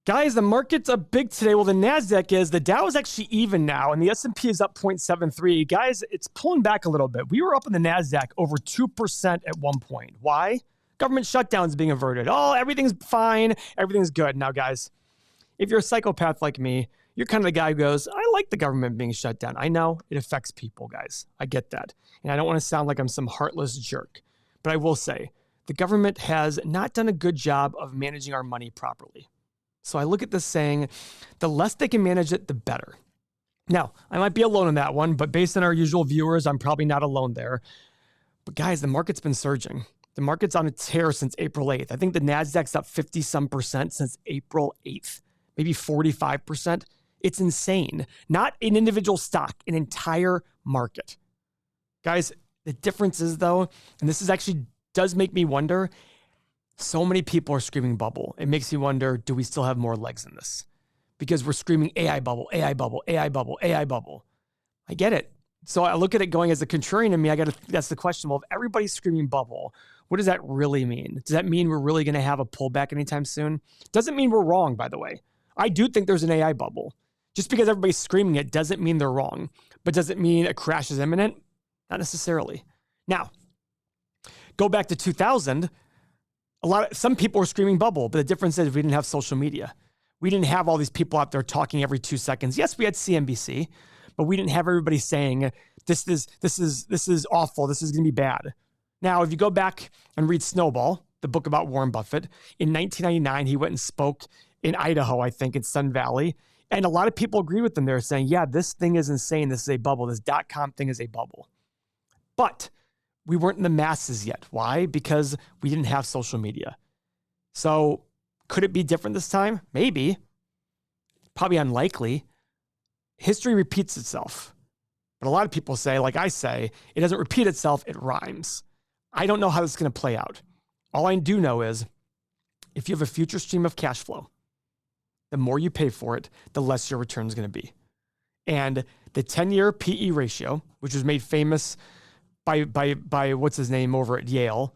Guys, the market's up big today. Well, the NASDAQ is. The Dow is actually even now, and the S&P is up 0.73. Guys, it's pulling back a little bit. We were up in the NASDAQ over 2% at one point. Why? Government shutdowns being averted. Oh, everything's fine. Everything's good. Now, guys, if you're a psychopath like me, you're kind of the guy who goes, I like the government being shut down. I know it affects people, guys. I get that. And I don't want to sound like I'm some heartless jerk, but I will say the government has not done a good job of managing our money properly. So I look at this saying, the less they can manage it, the better. Now, I might be alone on that one, but based on our usual viewers, I'm probably not alone there. But guys, the market's been surging. The market's on a tear since April 8th. I think the NASDAQ's up 50-some% since April 8th, maybe 45%. It's insane. Not an individual stock, an entire market. Guys, the difference is though, and this is actually does make me wonder, so many people are screaming bubble. It makes me wonder, do we still have more legs in this? Because we're screaming AI bubble, AI bubble, AI bubble, AI bubble. I get it. So I look at it going as a contrarian to me, that's the question. Well, if everybody's screaming bubble, what does that really mean? Does that mean we're really going to have a pullback anytime soon? Doesn't mean we're wrong, by the way. I do think there's an AI bubble. Just because everybody's screaming it doesn't mean they're wrong. But does it mean a crash is imminent? Not necessarily. Now, go back to 2000. Some people were screaming bubble, but the difference is we didn't have social media. We didn't have all these people out there talking every 2 seconds. Yes, we had CNBC, but we didn't have everybody saying this is awful. This is going to be bad. Now, if you go back and read Snowball, the book about Warren Buffett, in 1999, he went and spoke in Idaho, I think, in Sun Valley. And a lot of people agreed with him. They're saying, yeah, this thing is insane. This is a bubble. This .com thing is a bubble. But we weren't in the masses yet. Why? Because we didn't have social media. So could it be different this time? Maybe. Probably unlikely. History repeats itself. But a lot of people say, like I say, it doesn't repeat itself, it rhymes. I don't know how this is going to play out. All I do know is if you have a future stream of cash flow, the more you pay for it, the less your return is going to be. And the 10-year PE ratio, which was made famous by what's his name over at Yale,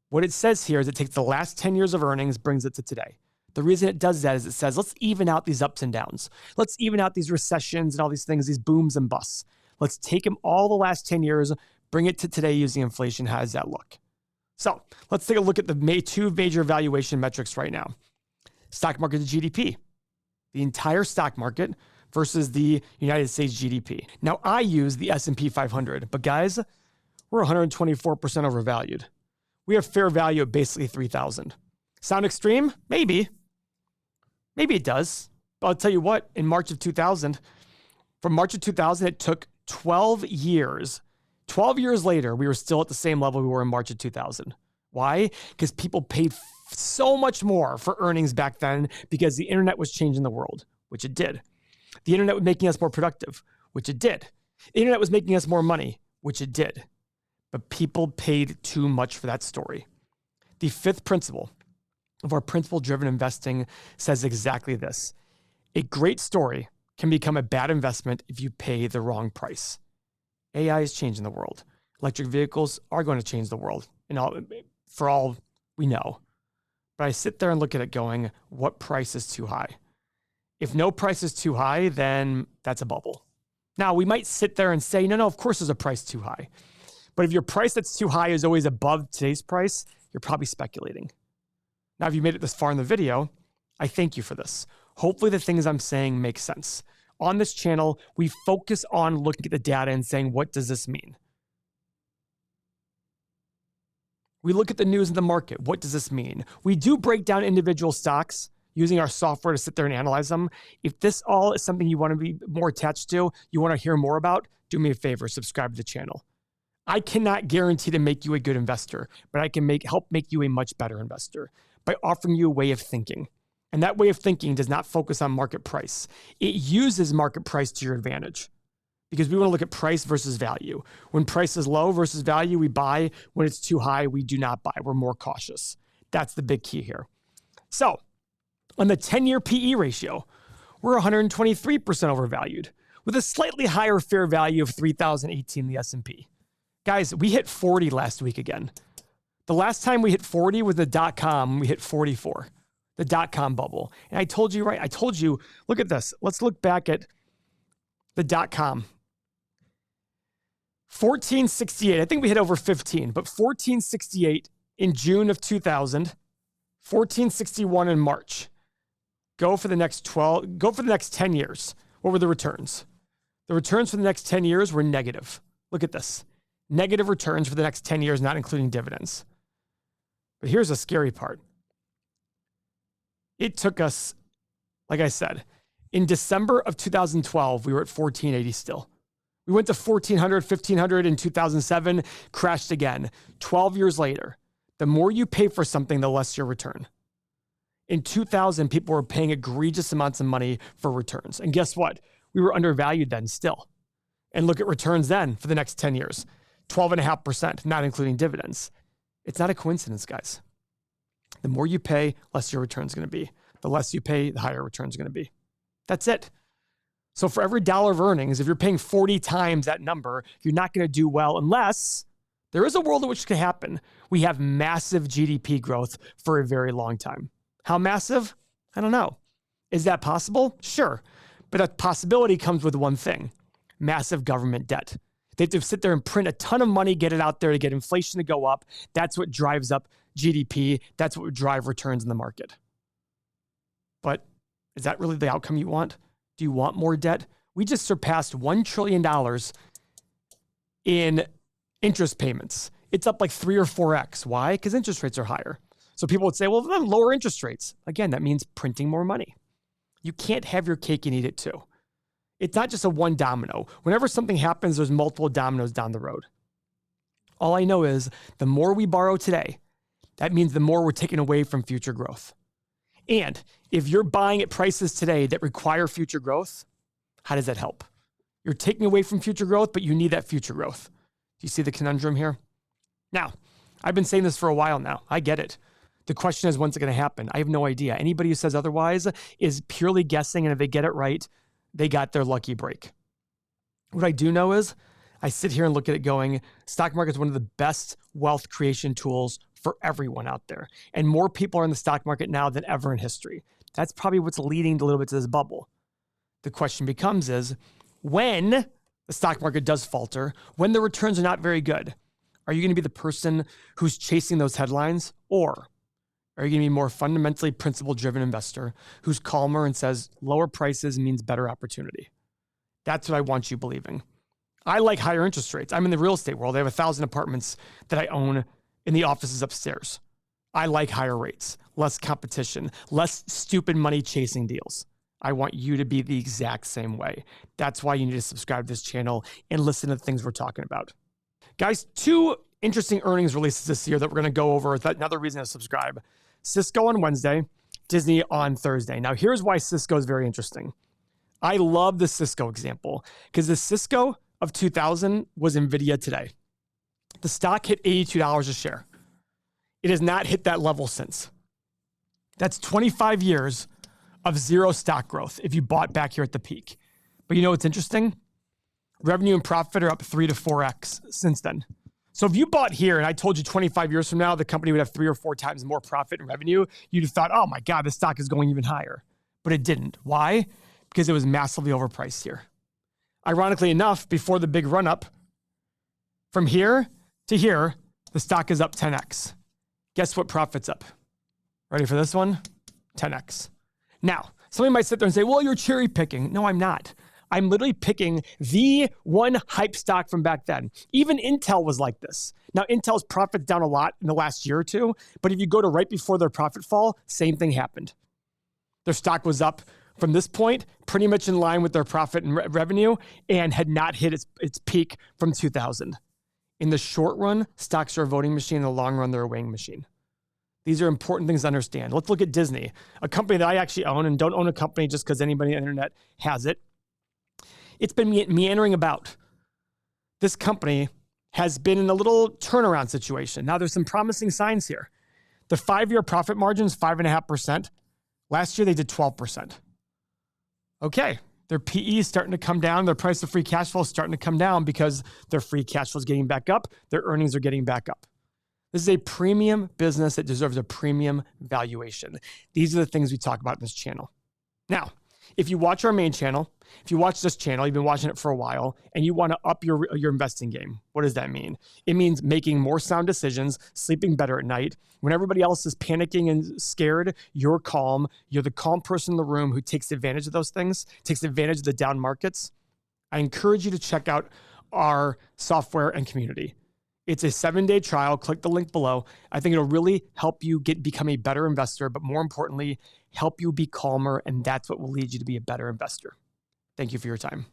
what it says here is it takes the last 10 years of earnings, brings it to today. The reason it does that is it says, let's even out these ups and downs. Let's even out these recessions and all these things, these booms and busts. Let's take them all the last 10 years, bring it to today using inflation. How does that look? So let's take a look at the two major valuation metrics right now. Stock market to GDP, the entire stock market versus the United States GDP. Now, I use the S&P 500, but guys, we're 124% overvalued. We have fair value of basically 3,000. Sound extreme? Maybe. Maybe it does. But I'll tell you what, in March of 2000, from March of 2000, it took 12 years. 12 years later, we were still at the same level we were in March of 2000. Why? Because people paid so much more for earnings back then because the internet was changing the world, which it did. The internet was making us more productive, which it did. The internet was making us more money, which it did. But people paid too much for that story. The fifth principle of our principle-driven investing says exactly this. A great story can become a bad investment if you pay the wrong price. AI is changing the world. Electric vehicles are going to change the world, for all we know. But I sit there and look at it going, what price is too high? If no price is too high, then that's a bubble. Now, we might sit there and say, no, of course there's a price too high. But if your price that's too high is always above today's price, you're probably speculating. Now, if you made it this far in the video, I thank you for this. Hopefully the things I'm saying make sense. On this channel, we focus on looking at the data and saying, what does this mean? We look at the news in the market. What does this mean? We do break down individual stocks using our software to sit there and analyze them. If this all is something you want to be more attached to, you want to hear more about, do me a favor, subscribe to the channel. I cannot guarantee to make you a good investor, but I can help make you a much better investor by offering you a way of thinking. And that way of thinking does not focus on market price. It uses market price to your advantage because we want to look at price versus value. When price is low versus value, we buy. When it's too high, we do not buy. We're more cautious. That's the big key here. So on the 10-year PE ratio, we're 123% overvalued with a slightly higher fair value of 3,018 in the S&P. Guys, we hit 40 last week again. The last time we hit 40 was the .com, we hit 44. the dot-com bubble. And I told you, right? I told you, look at this. Let's look back at the dot-com. 1468. I think we hit over 15, but 1468 in June of 2000, 1461 in March. Go for the next 10 years. What were the returns? The returns for the next 10 years were negative. Look at this. Negative returns for the next 10 years, not including dividends. But here's the scary part. It took us, like I said, in December of 2012, we were at 1480 still. We went to 1400, 1500 in 2007, crashed again. 12 years later, the more you pay for something, the less your return. In 2000, people were paying egregious amounts of money for returns. And guess what? We were undervalued then still. And look at returns then for the next 10 years. 12.5%, not including dividends. It's not a coincidence, guys. The more you pay, less your return is going to be. The less you pay, the higher return is going to be. That's it. So for every dollar of earnings, if you're paying 40 times that number, you're not going to do well unless there is a world in which it could happen. We have massive GDP growth for a very long time. How massive? I don't know. Is that possible? Sure. But that possibility comes with one thing: massive government debt. They have to sit there and print a ton of money, get it out there to get inflation to go up. That's what drives up GDP. That's what would drive returns in the market. But is that really the outcome you want? Do you want more debt? We just surpassed $1 trillion in interest payments. It's up like 3 or 4x. Why? Because interest rates are higher. So people would say, well, then lower interest rates. Again, that means printing more money. You can't have your cake and eat it too. It's not just a one domino. Whenever something happens, there's multiple dominoes down the road. All I know is the more we borrow today, that means the more we're taking away from future growth. And if you're buying at prices today that require future growth, how does that help? You're taking away from future growth, but you need that future growth. Do you see the conundrum here? Now, I've been saying this for a while now. I get it. The question is, when's it going to happen? I have no idea. Anybody who says otherwise is purely guessing, and if they get it right, they got their lucky break. What I do know is I sit here and look at it going, stock market is one of the best wealth creation tools for everyone out there. And more people are in the stock market now than ever in history. That's probably what's leading a little bit to this bubble. The question becomes is, when the stock market does falter, when the returns are not very good, are you going to be the person who's chasing those headlines? Or are you going to be a more fundamentally principle-driven investor who's calmer and says lower prices means better opportunity? That's what I want you believing. I like higher interest rates. I'm in the real estate world. I have 1,000 apartments that I own in the offices upstairs. I like higher rates, less competition, less stupid money chasing deals. I want you to be the exact same way. That's why you need to subscribe to this channel and listen to the things we're talking about. Guys, 2 interesting earnings releases this year that we're going to go over. That's another reason to subscribe. Cisco on Wednesday, Disney on Thursday. Now, here's why Cisco is very interesting. I love the Cisco example because the Cisco of 2000 was NVIDIA today. The stock hit $82 a share. It has not hit that level since. That's 25 years of zero stock growth if you bought back here at the peak. But you know what's interesting? Revenue and profit are up 3 to 4x since then. So if you bought here and I told you 25 years from now, the company would have 3 or 4 times more profit and revenue, you'd have thought, oh my God, the stock is going even higher. But it didn't. Why? Because it was massively overpriced here. Ironically enough, before the big run up, from here to here, the stock is up 10x. Guess what profit's up? Ready for this one? 10x. Now, somebody might sit there and say, well, you're cherry picking. No, I'm not. I'm literally picking the one hype stock from back then. Even Intel was like this. Now, Intel's profit's down a lot in the last year or two, but if you go to right before their profit fall, same thing happened. Their stock was up from this point, pretty much in line with their profit and revenue, and had not hit its peak from 2000. In the short run, stocks are a voting machine. In the long run, they're a weighing machine. These are important things to understand. Let's look at Disney, a company that I actually own, and don't own a company just because anybody on the internet has it. It's been meandering about. This company has been in a little turnaround situation. Now, there's some promising signs here. The 5-year profit margin is 5.5%. Last year, they did 12%. Okay, their PE is starting to come down. Their price of free cash flow is starting to come down because their free cash flow is getting back up. Their earnings are getting back up. This is a premium business that deserves a premium valuation. These are the things we talk about in this channel. Now, if you watch our main channel, if you watch this channel, you've been watching it for a while, and you want to up your investing game, what does that mean? It means making more sound decisions, sleeping better at night. When everybody else is panicking and scared, you're calm. You're the calm person in the room who takes advantage of those things, takes advantage of the down markets. I encourage you to check out our software and community. It's a 7-day trial. Click the link below. I think it'll really help you become a better investor, but more importantly, help you be calmer, and that's what will lead you to be a better investor. Thank you for your time.